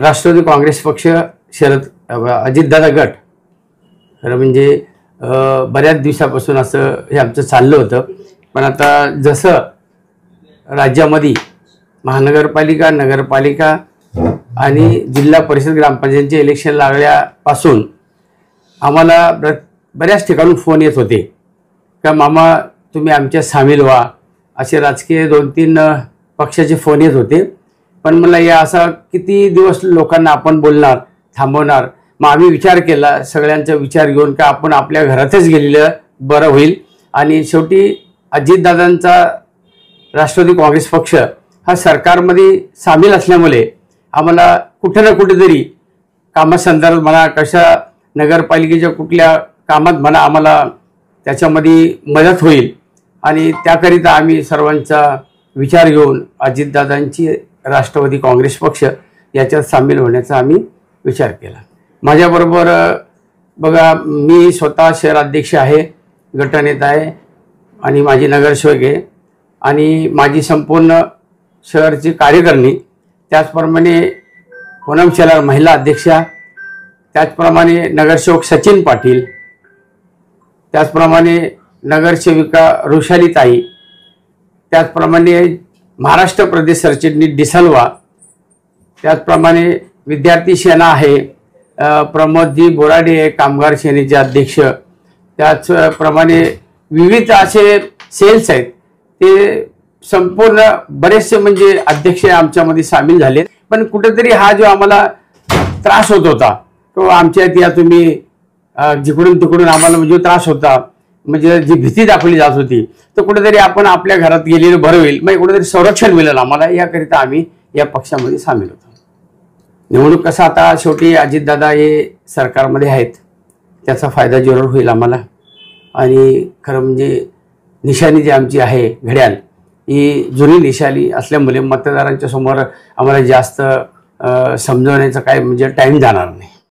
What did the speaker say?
राष्ट्रवादी काँग्रेस पक्ष अजितदादा गट खरं म्हणजे बऱ्याच दिवसापासून असं हे आमचं चाललं होतं. पण आता जसं राज्यामध्ये महानगरपालिका, नगरपालिका आणि जिल्हा परिषद ग्रामपंचायतचे इलेक्शन लागल्यापासून आम्हाला बऱ्याच ठिकाणून फोन येत होते का मामा तुम्ही आमच्यात सामील व्हा, असे राजकीय 2-3 पक्षाचे फोन येत होते. पण मला या असा किती दिवस लोकांना आपण बोलणार, थांबवणार. मग आम्ही विचार केला, सगळ्यांचा विचार घेऊन का आपण आपल्या घरातच गेलेलं बरं होईल. आणि शेवटी अजितदादांचा राष्ट्रवादी काँग्रेस पक्ष हा सरकारमध्ये सामील असल्यामुळे आम्हाला कुठे ना कुठेतरी कामासंदर्भात म्हणा, कशा नगरपालिकेच्या कुठल्या कामात म्हणा, आम्हाला त्याच्यामध्ये मदत होईल. आणि त्याकरिता आम्ही सर्वांचा विचार घेऊन अजितदादांची राष्ट्रवादी काँग्रेस पक्ष याच्यात सामील होण्याचा आम्ही विचार केला. माझ्याबरोबर बघा, मी स्वतः शहराध्यक्ष आहे, गटनेता आहे आणि माझी नगरसेवक आहे आणि माझी संपूर्ण शहरची कार्यकारिणी, त्याचप्रमाणे पूनम शेलार महिला अध्यक्षा, त्याचप्रमाणे नगरसेवक सचिन पाटील, त्याचप्रमाणे नगरसेविका ऋषालीताई, त्याचप्रमाणे महाराष्ट्र प्रदेश सरचिटणीस डिसलवा, त्याचप्रमाणे विद्यार्थी सेना आहे, प्रमोदजी बोराडे आहे कामगार सेनेचे अध्यक्ष, त्याचप्रमाणे विविध असे सेल्स आहेत, ते संपूर्ण बरेचसे म्हणजे अध्यक्ष आमच्यामध्ये सामील झाले. पण कुठेतरी हा जो आम्हाला त्रास होत होता तो आमच्यात या तुम्ही जिकडून तिकडून आम्हाला म्हणजे त्रास होता, म्हणजे जी भीती दाखवली जात होती, तर कुठेतरी आपण आपल्या घरात गेलेलं बरं होईल, मग कुठेतरी संरक्षण मिळेल आम्हाला, याकरिता आम्ही या पक्षामध्ये सामील होतो. निवडणूक कसं आता शेवटी अजितदादा हे सरकारमध्ये आहेत, त्याचा फायदा जरूर होईल आम्हाला. आणि खरं म्हणजे निशाणी जी आमची आहे घड्याळ, ही जुनी निशाणी असल्यामुळे मतदारांच्या समोर आम्हाला जास्त समजवण्याचा काय म्हणजे टाईम जाणार नाही.